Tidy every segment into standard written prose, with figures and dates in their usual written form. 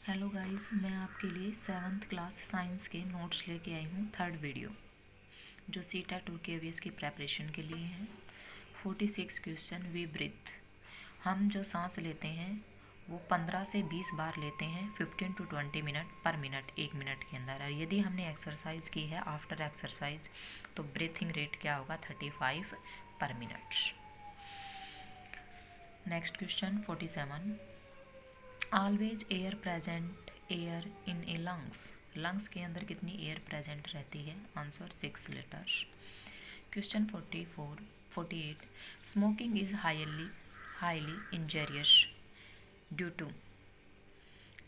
Hello guys, मैं आपके लिए 7th क्लास साइंस के नोट्स लेके आई हूँ। थर्ड वीडियो जो सीटेट और केवीएस की प्रेपरेशन के लिए है। 46 क्वेश्चन। वी ब्रीथ, हम जो सांस लेते हैं वो 15 से 20 बार लेते हैं 15 to 20 minute per minute, 1 minute के अंदर। और यदि हमने एक्सरसाइज की है आफ्टर एक्सरसाइज तो ब्रीथिंग रेट क्या होगा, 35 per minute. Next question 47। Always air present air in a lungs, lungs के अंदर कितनी एयर प्रेजेंट रहती है? Answer 6 litres. Question 48। Smoking is highly injurious due to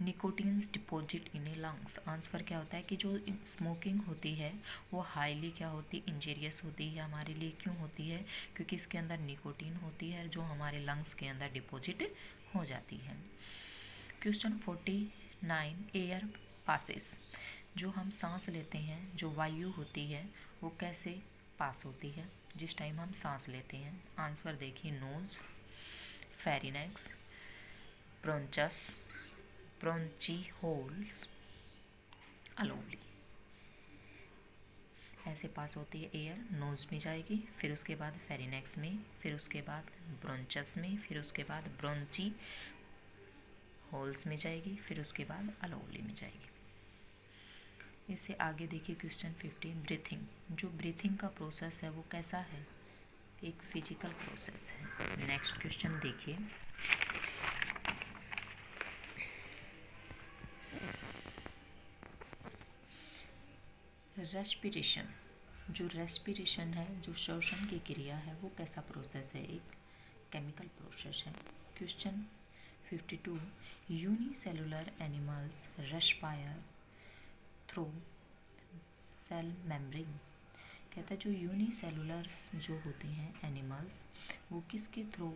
nicotines deposit in a lungs. Answer क्या होता है कि जो स्मोकिंग होती है वो हाईली क्या होती, इंजरियस होती है हमारे लिए। क्यों होती है? क्योंकि इसके अंदर निकोटीन होती है जो हमारे लंग्स के अंदर डिपॉजिट हो जाती है। क्वेश्चन 49। एयर पासेस, जो हम सांस लेते हैं, जो वायु होती है वो कैसे पास होती है जिस टाइम हम सांस लेते हैं? आंसर देखिए, नोज, फेरिनेक्स, ब्रोंचस, ब्रोंची होल्स, अलोवली, ऐसे पास होती है एयर। नोज में जाएगी, फिर उसके बाद फेरिनेक्स में, फिर उसके बाद ब्रोंचस में, फिर उसके बाद ब्रोंची होल्स में जाएगी, फिर उसके बाद अलोवली में जाएगी। इससे आगे देखिए क्वेश्चन 50। ब्रीथिंग, जो ब्रीथिंग का प्रोसेस है वो कैसा है? एक फिजिकल प्रोसेस है। नेक्स्ट क्वेश्चन देखिए, रेस्पिरेशन, जो रेस्पिरेशन है, जो श्वसन की क्रिया है वो कैसा प्रोसेस है? एक केमिकल प्रोसेस है। Question 52। Unicellular animals respire through cell membrane. कहता है जो यूनिसेलुलर्स जो होते हैं एनिमल्स वो किसके थ्रू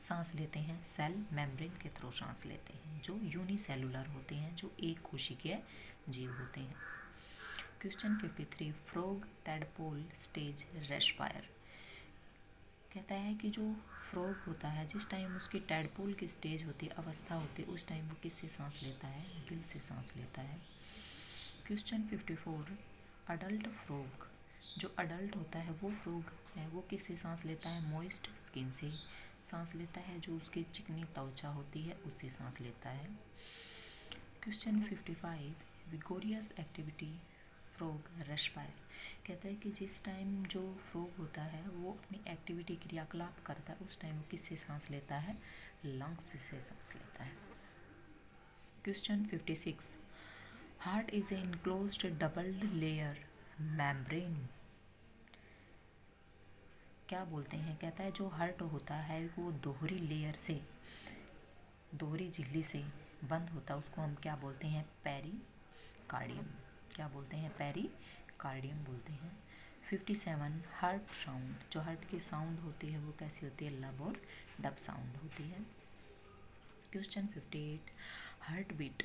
सांस लेते हैं? सेल मेम्ब्रेन के थ्रू सांस लेते हैं। जो यूनिसेलुलर होते हैं, जो एक कोशिकीय जीव होते हैं। Question 53। Frog tadpole stage respire. कहता है कि जो फ्रॉग होता है जिस टाइम उसकी टैडपोल की स्टेज होती है, अवस्था होती है, उस टाइम वो किससे सांस लेता है? गिल से सांस लेता है। क्वेश्चन 54। अडल्ट फ्रॉग, जो अडल्ट होता है वो फ्रॉग है वो किससे सांस लेता है? मॉइस्ट स्किन से सांस लेता है, जो उसकी चिकनी त्वचा होती है उससे सांस लेता है। Question 55। Vigorous activity frog respire. कहता है कि जिस टाइम जो फ्रॉग होता है वो अपनी एक्टिविटी क्रियाकलाप करता है उस टाइम वो किससे सांस लेता है? लंग्स से सांस लेता है। Question 56। Heart is a enclosed doubled layer membrane. क्या बोलते हैं? कहता है जो हार्ट होता है वो दोहरी लेयर से, दोहरी झिल्ली से बंद होता है, उसको हम क्या बोलते हैं? पेरिकार्डियम। क्या बोलते हैं? पेरिकार्डियम बोलते हैं। 57। हार्ट साउंड, जो हार्ट की साउंड होती है वो कैसी होती है? लब और डब साउंड होती है। क्वेश्चन 58। हार्ट बीट,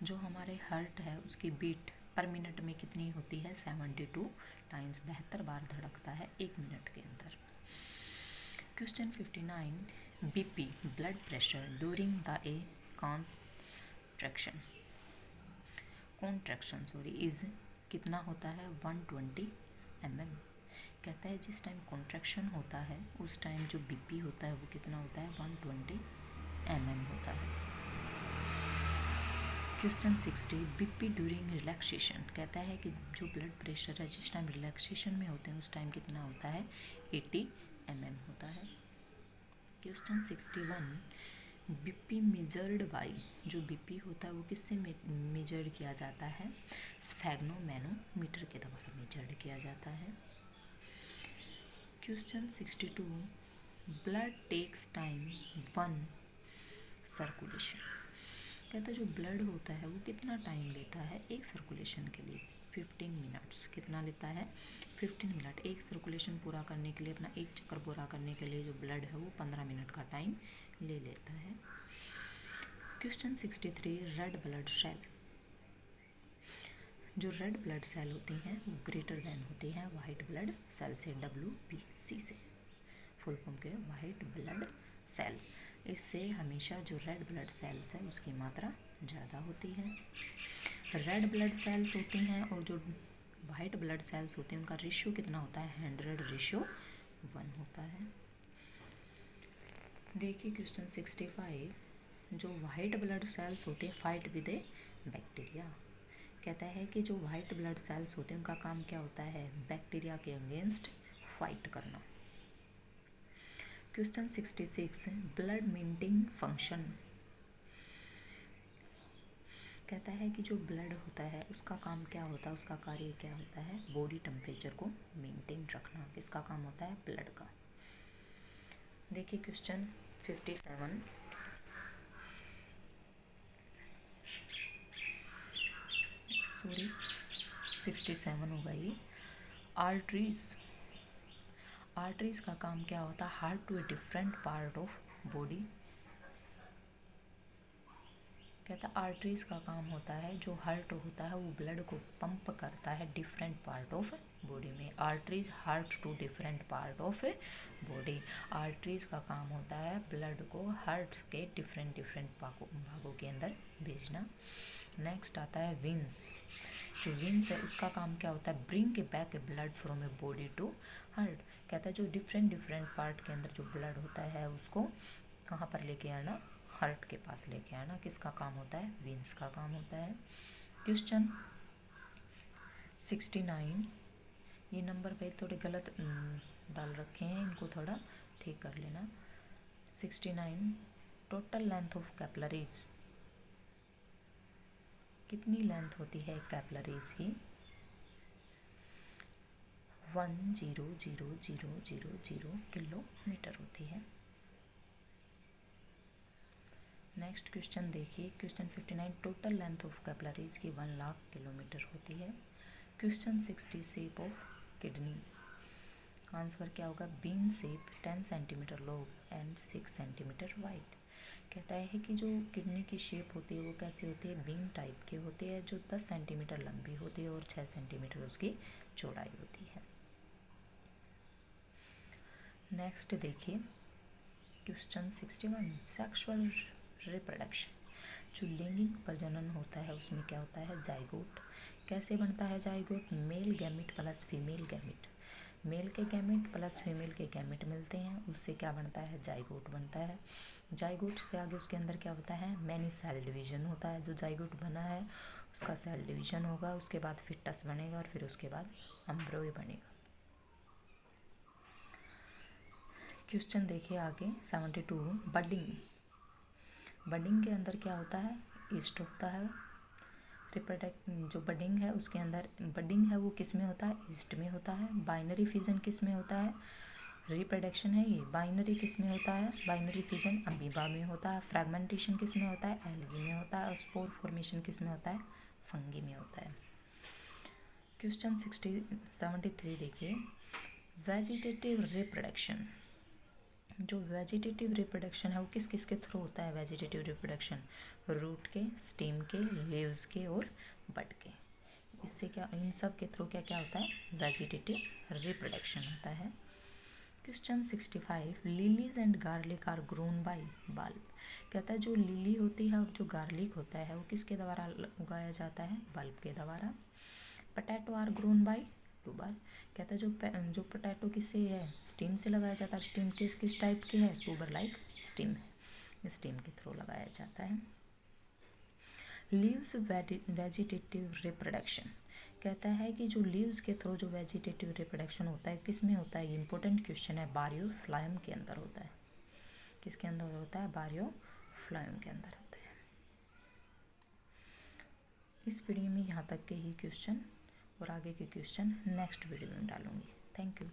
जो हमारे हार्ट है उसकी बीट पर मिनट में कितनी होती है? 72 टाइम्स, 72 बार धड़कता है 1 मिनट के अंदर। Question 59। BP, blood pressure during the A contraction is कितना होता है? 120 mm। कहता है जिस टाइम कॉन्ट्रैक्शन होता है उस टाइम जो बीपी होता है वो कितना होता है? 120 mm होता है। क्वेश्चन 60। BP during relaxation. कहता है कि जो ब्लड प्रेशर है जिस टाइम रिलैक्सेशन में होते हैं उस टाइम कितना होता है? 80 mm होता है। क्वेश्चन 61। बीपी मेजर्ड बाई, जो बीपी होता है वो किससे मेजर्ड किया जाता है? स्फेग्नोमैनोमीटर के द्वारा मेजर्ड किया जाता है। Question 62। Blood takes time 1 circulation. कहता है जो ब्लड होता है वो कितना टाइम लेता है एक सर्कुलेशन के लिए? 15 मिनट्स। कितना लेता है? 15 मिनट। एक सर्कुलेशन पूरा करने के लिए, अपना एक चक्कर पूरा करने के लिए जो ब्लड है वो 15 मिनट का टाइम ले लेता है। क्वेश्चन 63। रेड ब्लड सेल, जो रेड ब्लड सेल होती हैं वो ग्रेटर देन होती हैं वाइट ब्लड सेल से, WBC से। फुल फॉर्म के वाइट ब्लड सेल। इससे हमेशा जो रेड ब्लड सेल्स है उसकी मात्रा ज़्यादा होती है। रेड ब्लड सेल्स होती हैं और जो वाइट ब्लड सेल्स होते हैं उनका रेशियो कितना होता है, 100:1 होता है। देखिए क्वेश्चन 65, जो वाइट ब्लड सेल्स होते हैं फाइट विद ए बैक्टीरिया। कहता है कि जो वाइट ब्लड सेल्स होते हैं उनका काम क्या होता है, बैक्टीरिया के अगेंस्ट फाइट करना। Question 66, blood maintain function. कहता है कि जो ब्लड होता है उसका काम क्या होता है, उसका कार्य क्या होता है, बॉडी टेम्परेचर को मेंटेन रखना। किसका काम होता है, ब्लड का। देखिए क्वेश्चन 57, सॉरी 67 होगा ये। आर्टरीज, आर्टरीज का काम क्या होता है, heart to a different part of body. कहता है आर्टरीज का काम होता है, जो हार्ट होता है वो ब्लड को पंप करता है डिफरेंट पार्ट ऑफ बॉडी में। Arteries heart to different part of body. Arteries का काम होता है ब्लड को हार्ट के डिफरेंट भागों के अंदर भेजना। नेक्स्ट आता है विंस। जो विंस है उसका काम क्या होता है, bring back blood from a body to heart. कहता है जो डिफरेंट पार्ट के अंदर जो ब्लड होता है उसको कहाँ पर लेके आना, हार्ट के पास लेके आना। किसका काम होता है, वेन्स का काम होता है। क्वेश्चन 69, ये नंबर पे थोड़े गलत डाल रखे हैं, इनको थोड़ा ठीक कर लेना। 69, टोटल लेंथ ऑफ कैपिलरीज। कितनी लेंथ होती है कैपिलरीज की, 1,000,000 किलोमीटर होती है। नेक्स्ट क्वेश्चन देखिए question 59, total length of capillaries की 1,00,000 किलोमीटर होती है। Question 60, shape of kidney. Answer क्या होगा, bean shape, 10 centimetre long and 6 centimetre wide. कहता है कि जो किडनी की शेप होती है वो कैसी होती है, बीन टाइप की होती है, जो 10 सेंटीमीटर लंबी होती है और 6 सेंटीमीटर उसकी चौड़ाई होती है। नेक्स्ट देखिए क्वेश्चन 61, सेक्सुअल रिप्रोडक्शन। जो लैंगिक प्रजनन होता है उसमें क्या होता है, जाइगोट। कैसे बनता है zygote, male gamete plus female gamete. Male के गैमिट प्लस फीमेल के गैमिट मिलते हैं, उससे क्या बनता है, जाइगोट बनता है। जाइगोट से आगे उसके अंदर क्या होता है, मैनी सेल डिवीजन होता है। जो जाइगोट बना है उसका सेल डिवीजन होगा, उसके बाद फिटस बनेगा और फिर उसके बाद एम्ब्रियो बनेगा। क्वेश्चन देखिए आगे 72, बडिंग। बडिंग के अंदर क्या होता है, ईस्ट होता है। रिप्रोडक्ट जो बडिंग है उसके अंदर बडिंग है वो किस में होता है, ईस्ट में होता है। बाइनरी फिजन किस में होता है, रिप्रोडक्शन है ये, बाइनरी किस में होता है, बाइनरी फिजन अमीबा में होता है। फ्रैगमेंटेशन किस में होता है, एल्गी में होता है। और स्पोर फॉर्मेशन किस में होता है, फंगी में होता है। क्वेश्चन 73 देखिए, वेजिटेटिव रिप्रोडक्शन। जो वेजिटेटिव रिप्रोडक्शन है वो किस किस के थ्रू होता है, वेजिटेटिव रिप्रोडक्शन रूट के, स्टेम के, लीव्स के और बड के। इससे क्या, इन सब के थ्रू क्या क्या होता है, वेजिटेटिव रिप्रोडक्शन होता है। Question 65, lilies and garlic are grown by bulb. कहता है जो लिली होती है और जो गार्लिक होता है वो किसके द्वारा उगाया जाता है, बल्ब के द्वारा। Potato are grown by tuber. कहता है जो पोटैटो किससे है, स्टीम से लगाया जाता है। स्टीम किस टाइप की है, ट्यूबर लाइक स्टीम है, स्टीम के थ्रू लगाया जाता है। Leaves vegetative reproduction. कहता है कि जो लीव्स के थ्रू जो वेजिटेटिव रिप्रोडक्शन होता है किस में होता है, इम्पोर्टेंट क्वेश्चन है, बारियोफ्लाइम के अंदर होता है। किसके अंदर होता है, बारियोफ्लाइम के अंदर होता है। इस वीडियो में यहाँ तक के ही क्वेश्चन और आगे के क्वेश्चन नेक्स्ट वीडियो में डालूंगी। Thank you.